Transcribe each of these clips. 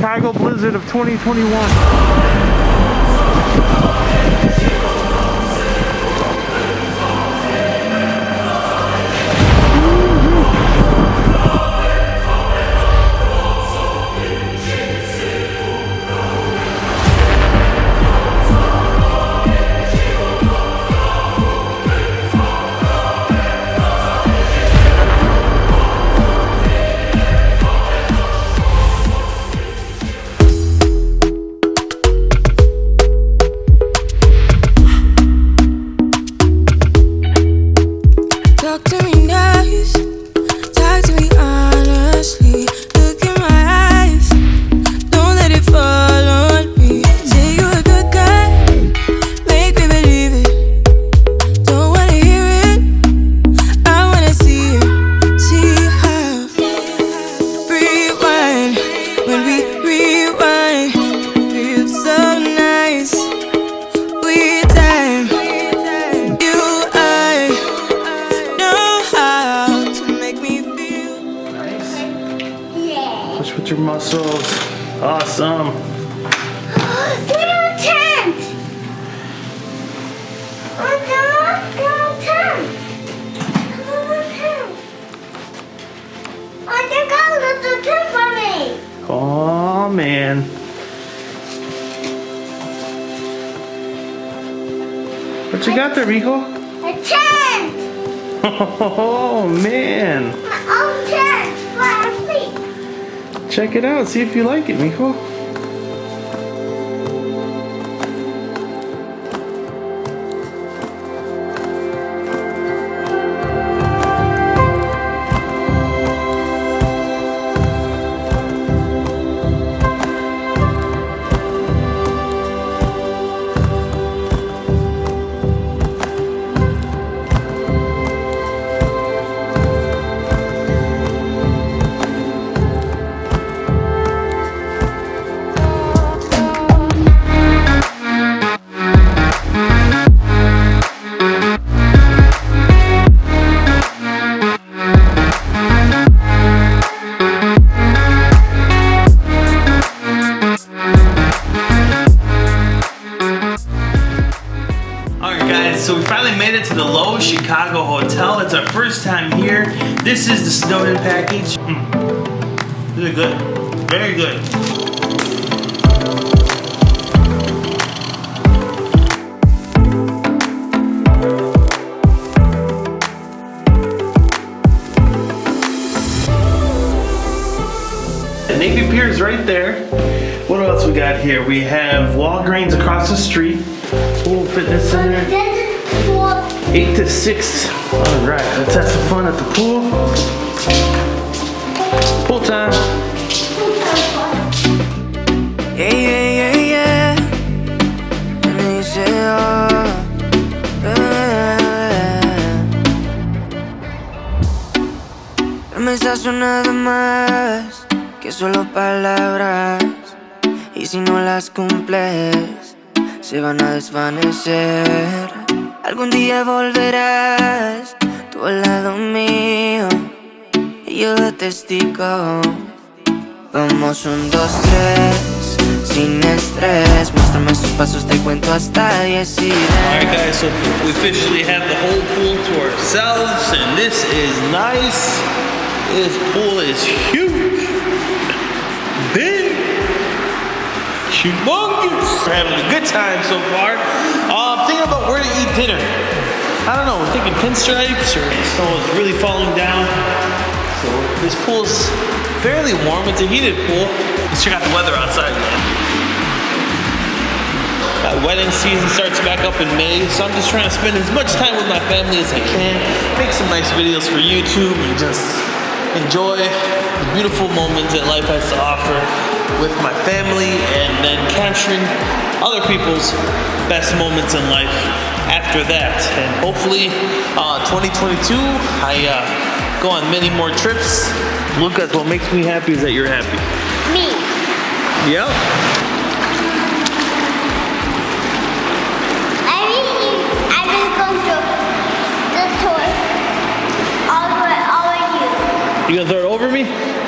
Chicago blizzard of 2021. Push with your muscles. Awesome. We're in a tent. Oh, come on, tent. Come on, tent. I think I left the tent for me. Oh man. What you got there, Rico? A tent. Oh man. My own tent for our feet. Check it out. See if you like it, Miko. So we finally made it to the Loews Chicago Hotel. It's our first time here. This is the Snowden package. This is good. Very good. The Navy Pier is right there. What else we got here? We have Walgreens across the street. Pool fitness center. 8 to 6. Alright, let's have some fun at the pool. Pool time. Yeah, yeah, yeah, yeah. And they say, oh, promesas nada más que solo palabras. Y si no las cumples, se van a desvanecer. Algún día volverás tú al lado mío y yo de testigo. Vamos 1, 2, 3, sin estrés. Muéstrame sus pasos, te cuento hasta 10 y Alright guys, so we officially have the whole pool to ourselves, and this is nice. This pool is huge, big, humongous. We're having a good time so far. I'm thinking about where to eat dinner. I don't know, we're thinking Pinstripes, or the snow is really falling down. So this pool's fairly warm. It's a heated pool. Let's check out the weather outside. Wedding season starts back up in May, so I'm just trying to spend as much time with my family as I can. Make some nice videos for YouTube and just enjoy the beautiful moments that life has to offer with my family, and then capturing other people's best moments in life after that. And hopefully 2022 I go on many more trips. Lucas, what makes me happy is that you're happy. Me. Yep. I just go to the store. All right, you. You gonna throw it over me?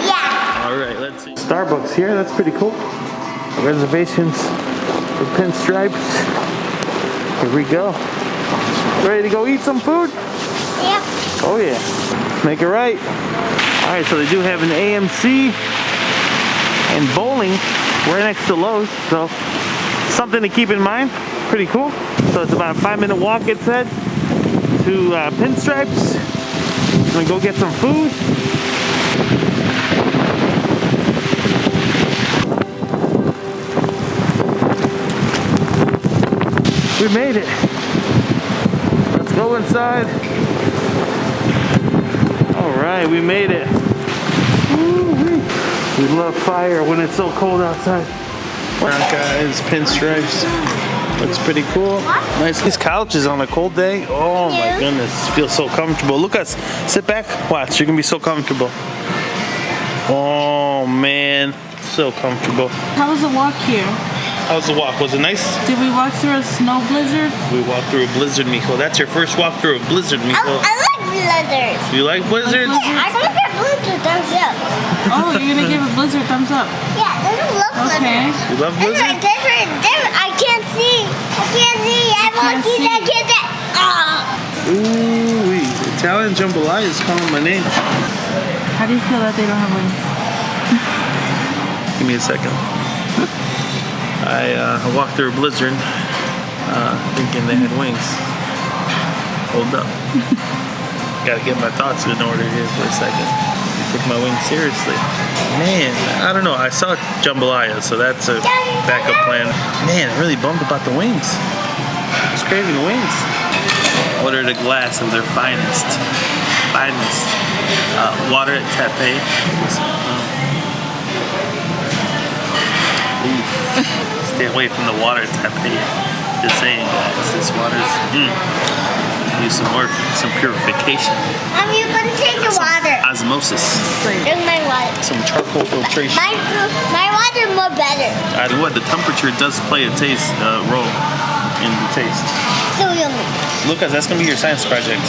Yeah. All right, let's see. Starbucks here. That's pretty cool. Reservations for Pinstripes. Here we go. Ready to go eat some food? Yep. Oh yeah. Make it right. Alright, so they do have an AMC and bowling right next to Loews. So something to keep in mind. Pretty cool. So it's about a 5-minute walk, it said, to Pinstripes. I'm gonna go get some food. We made it. Let's go inside. All right, we made it. Woo-wee. We love fire when it's so cold outside. Alright guys, Pinstripes. Looks pretty cool. Nice. These couches on a cold day. Oh my goodness, feels so comfortable. Look us, sit back, watch. You're gonna be so comfortable. Oh man, so comfortable. How was the walk here? How was the walk? Was it nice? Did we walk through a snow blizzard? We walked through a blizzard, Miko. That's your first walk through a blizzard, Miko. I like blizzards. You like blizzards? I'm gonna give blizzard thumbs up. Oh, you're gonna give a blizzard thumbs up. Yeah, doesn't look Okay. You love blizzards? I can't see. I can't see. I won't see that kid that. Ooh, wee. Italian jambalaya is calling my name. How do you feel that they don't have wings? Give me a second. I walked through a blizzard thinking they had wings. Hold up. Gotta get my thoughts in order here for a second. I took my wings seriously. Man, I don't know. I saw jambalaya, so that's a backup plan. Man, I'm really bummed about the wings. I was craving the wings. Ordered a glass of their finest water at Taipei. Stay away from the water at Taipei. Just saying, guys, this water's need some work, some purification. You gonna take the water. Osmosis. Drink my water. Some charcoal filtration. My water more better. I tell you what, the temperature does play a role in the taste. So yummy. Lucas, that's gonna be your science project.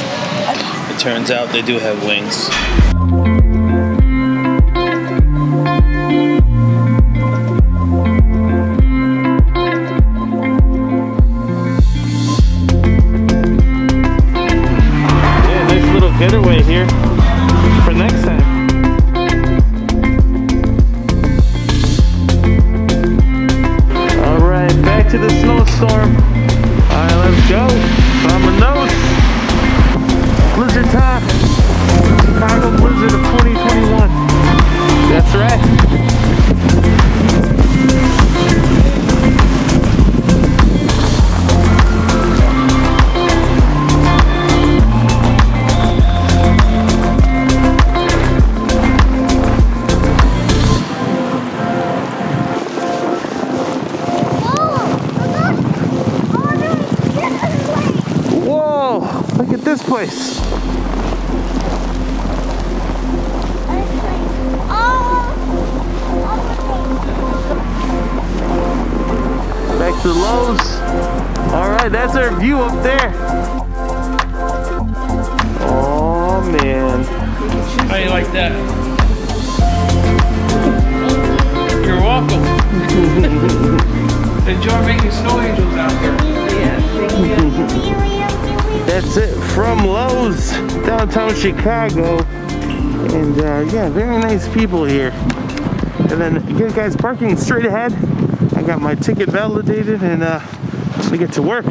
It turns out they do have wings. Getaway here for next time. Alright, back to the snowstorm. Alright, let's go. Vámonos. Blizzard time. Chicago Blizzard of 2021. That's right. Look at this place. Back to Loews. Alright, that's our view up there. Oh man. How do you like that? You're welcome. Enjoy making snow angels out there. That's it from Loews, downtown Chicago. And yeah, very nice people here. And then again, guys, parking straight ahead. I got my ticket validated and we get to work.